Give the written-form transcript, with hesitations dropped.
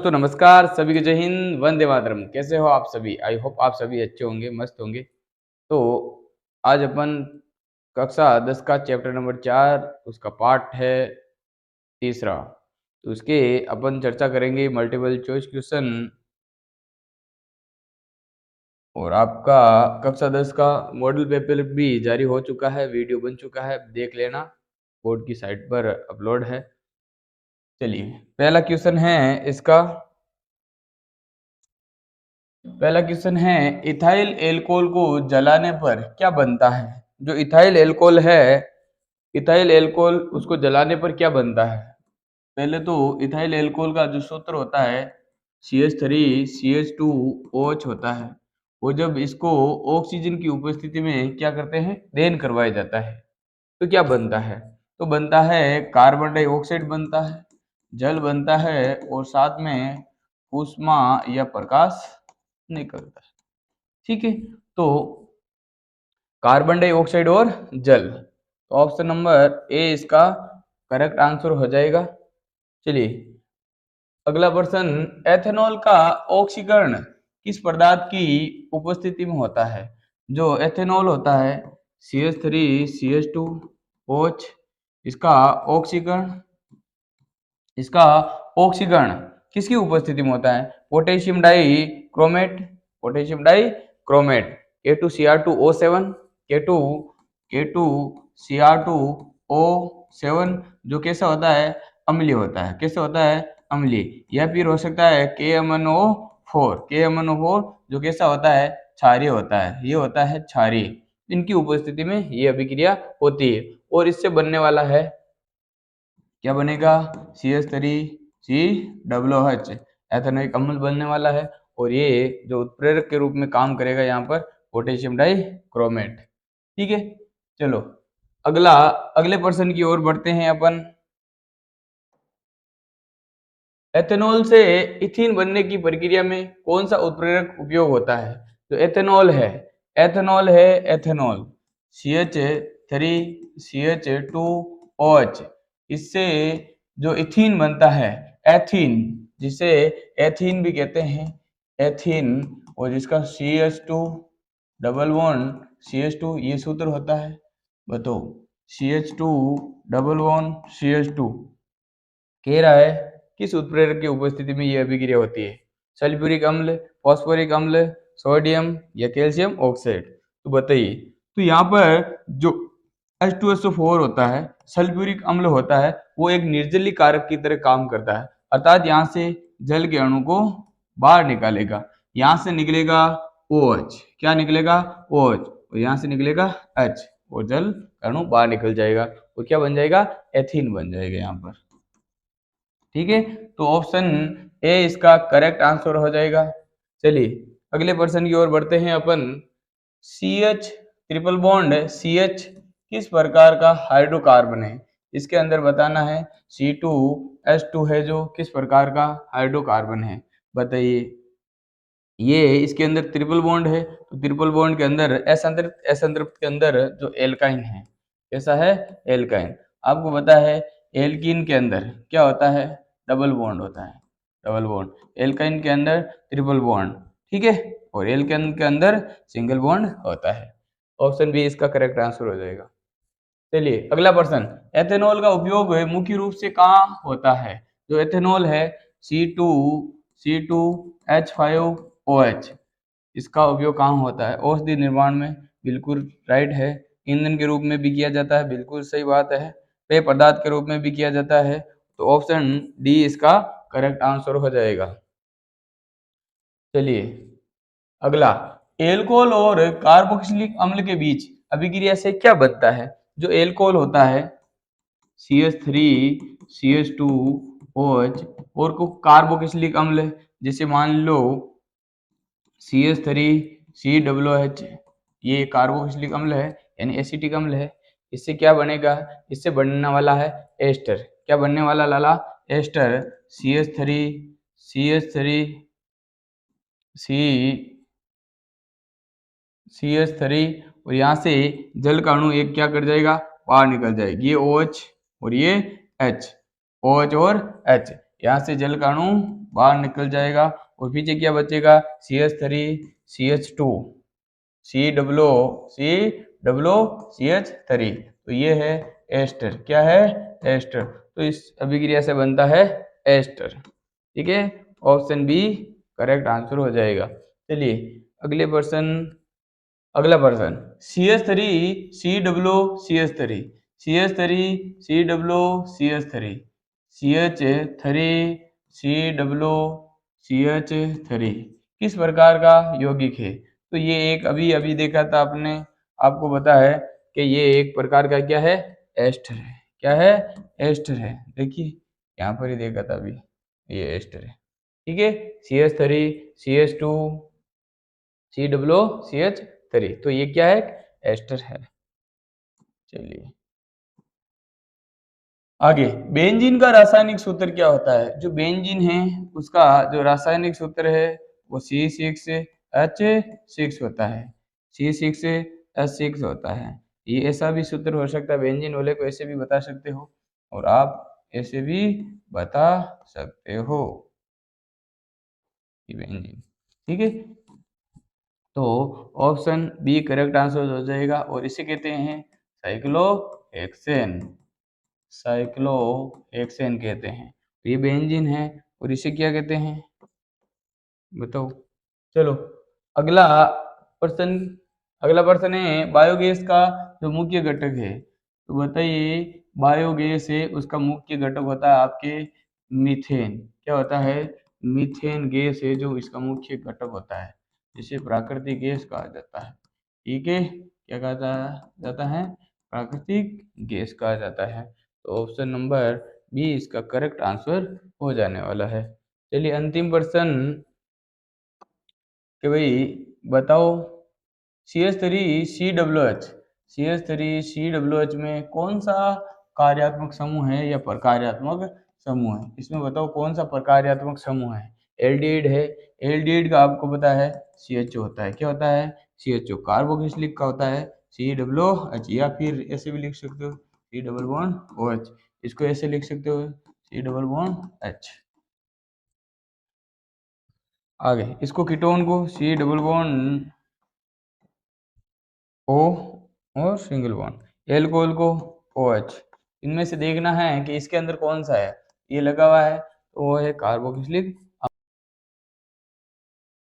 दोस्तों नमस्कार, सभी को जय हिंद, वंदे मातरम। कैसे हो आप सभी? आई होप आप सभी अच्छे होंगे, मस्त होंगे। तो आज अपन कक्षा 10 का चैप्टर नंबर 4 उसका पार्ट है तीसरा। तो उसके अपन चर्चा करेंगे मल्टीपल चॉइस क्वेश्चन। और आपका कक्षा 10 का मॉडल पेपर भी जारी हो चुका है, वीडियो बन चुका है, देख लेना, बोर्ड की साइट पर अपलोड है। चलिए पहला क्वेश्चन है इसका। पहला क्वेश्चन है इथाइल एल्कोहल को जलाने पर क्या बनता है? जो इथाइल एल्कोहल है, इथाइल एल्कोहल उसको जलाने पर क्या बनता है? पहले तो इथाइल एल्कोहल का जो सूत्र होता है CH3CH2OH होता है। वो जब इसको ऑक्सीजन की उपस्थिति में क्या करते हैं, दहन करवाया जाता है, तो क्या बनता है? तो बनता है कार्बन डाइऑक्साइड बनता है, जल बनता है और साथ में ऊष्मा या प्रकाश निकलता है। ठीक है, तो कार्बन डाइऑक्साइड और जल, तो ऑप्शन नंबर ए इसका करेक्ट आंसर हो जाएगा। चलिए अगला प्रश्न, एथेनॉल का ऑक्सीकरण किस पदार्थ की उपस्थिति में होता है? जो एथेनॉल होता है CH3CH2OH, इसका ऑक्सीकरण किसकी उपस्थिति में होता है? Potassium dichromate, potassium dichromate K2Cr2O7, K2Cr2O7 जो कैसा होता है, अम्लीय होता है। कैसा होता है, अम्लीय। या फिर हो सकता है KMnO4 जो कैसा होता है, क्षारीय होता है। ये होता है क्षारीय। इनकी उपस्थिति में ये अभिक्रिया होती है और इससे बनने वाला है, क्या बनेगा, CH3COOH एथेनोइक अम्ल बनने वाला है। और ये जो उत्प्रेरक के रूप में काम करेगा यहाँ पर पोटेशियम डाई क्रोमेट। ठीक है, चलो अगले प्रश्न की ओर बढ़ते हैं अपन। एथेनॉल से इथीन बनने की प्रक्रिया में कौन सा उत्प्रेरक उपयोग होता है? जो एथेनॉल है एथेनॉल CH3CH2OH, इससे जो इथीन बनता है, एथीन, जिसे एथीन भी कहते हैं, एथीन, और जिसका CH2 डबल बॉन्ड CH2 ये सूत्र होता है। बताओ, CH2 डबल बॉन्ड CH2 कह रहा है किस उत्प्रेरक की उपस्थिति में यह अभिक्रिया होती है? सल्फ्यूरिक अम्ल, फॉस्फोरिक अम्ल, सोडियम या कैल्शियम ऑक्साइड? तो बताइए। तो यहाँ पर जो H2SO4 होता है, सल्फ्यूरिक अम्ल होता है, वो एक निर्जलीय कारक की तरह काम करता है। अर्थात यहाँ से जल के अणु को बाहर निकालेगा। यहाँ से निकलेगा OH, क्या निकलेगा, OH, और यहाँ से निकलेगा H, और जल अणु बाहर निकल जाएगा और क्या बन जाएगा, एथीन बन जाएगा यहाँ पर। ठीक है, तो ऑप्शन ए इसका करेक्ट आंसर हो जाएगा। चलिए अगले प्रश्न की ओर बढ़ते हैं अपन। CH ट्रिपल बॉन्ड CH किस प्रकार का हाइड्रोकार्बन है? इसके अंदर बताना है। C2H2 है जो किस प्रकार का हाइड्रोकार्बन है, बताइए। ये इसके अंदर ट्रिपल बॉन्ड है, तो ट्रिपल बॉन्ड के अंदर असंतृप्त के अंदर जो एल्काइन है, कैसा है, एल्काइन। आपको पता है एल्कीन के अंदर क्या होता है, डबल बॉन्ड होता है, डबल बॉन्ड। एल्काइन के अंदर ट्रिपल बॉन्ड, ठीक है, और एल्केन के अंदर सिंगल बॉन्ड होता है। ऑप्शन बी इसका करेक्ट आंसर हो जाएगा। चलिए अगला प्रश्न, एथेनॉल का उपयोग मुख्य रूप से कहाँ होता है? जो एथेनॉल है C2H5OH, इसका उपयोग कहाँ होता है? औषधि निर्माण में, बिल्कुल राइट है। ईंधन के रूप में भी किया जाता है, बिल्कुल सही बात है। पेय पदार्थ के रूप में भी किया जाता है, तो ऑप्शन डी इसका करेक्ट आंसर हो जाएगा। चलिए अगला, एल्कोहल और कार्बोक्सिलिक अम्ल के बीच अभिक्रिया से क्या बनता है? जो एल्कोहल होता है CH3CH2OH और को कार्बोक्सिलिक अम्ल, जैसे मान लो CH3COOH, ये कार्बोक्सिलिक अम्ल है यानी एसिटिक अम्ल है। इससे क्या बनेगा, इससे बनने वाला है एस्टर। क्या बनने वाला लाला, एस्टर। CH3 और यहाँ से जल का अणु एक क्या कर जाएगा, बाहर निकल जाएगी। ये OH और ये H, OH और H, यहाँ से जल का अणु बाहर निकल जाएगा और पीछे क्या बचेगा, CH3 CH2 CH3। तो ये है एस्टर। क्या है, एस्टर। तो इस अभिक्रिया से बनता है एस्टर। ठीक है, ऑप्शन बी करेक्ट आंसर हो जाएगा। चलिए अगला प्रश्न CH3 CH3 CH3 किस प्रकार का यौगिक है। तो ये एक अभी अभी देखा था आपने, आपको पता है कि ये एक प्रकार का क्या है, एस्टर है। क्या है, एस्टर है। देखिए यहाँ पर ही देखा था अभी, ये एस्टर है। ठीक है, CH3 CH2 CH3। तो ये क्या है, एस्टर है। चलिए आगे, बेंजीन का रासायनिक सूत्र क्या होता है। जो बेंजीन है उसका जो रासायनिक सूत्र है वो C6H6 होता है। C6H6 होता है। ये ऐसा भी सूत्र हो सकता है, बेंजीन वाले को ऐसे भी बता सकते हो और आप ऐसे भी बता सकते हो बेंजीन। ठीक है, तो ऑप्शन बी करेक्ट आंसर हो जाएगा और इसे कहते हैं साइक्लोहेक्सेन। साइक्लोहेक्सेन कहते हैं। तो ये बेंजीन है और इसे क्या कहते हैं, बताओ। चलो अगला प्रश्न है बायोगैस का जो मुख्य घटक है। तो बताइए, बायोगैस है उसका मुख्य घटक होता है आपके मीथेन। क्या होता है, मीथेन गैस है जो इसका मुख्य घटक होता है, जिसे प्राकृतिक गैस कहा जाता है। ठीक है, क्या कहा जाता है, प्राकृतिक गैस कहा जाता है। तो ऑप्शन नंबर बी इसका करेक्ट आंसर हो जाने वाला है। चलिए अंतिम प्रश्न कि भाई बताओ, CH3COOH में कौन सा कार्यात्मक समूह है या प्रकार्यात्मक समूह है। इसमें बताओ कौन सा प्रकार्यात्मक समूह है। एल्डिहाइड है। एल्डिहाइड का आपको पता है CHO होता है। क्या होता है, CHO। कार्बोक्सिलिक का होता है COOH, या फिर ऐसे भी लिख सकते हो C+OH। इसको ऐसे लिख सकते हो C+OH। आगे इसको कीटोन को C+O और सिंगल बॉन्ड, एल्कोहल को OH। इनमें से देखना है कि इसके अंदर कौन सा है। ये लगा हुआ है तो वो है कार्बोक्सिलिक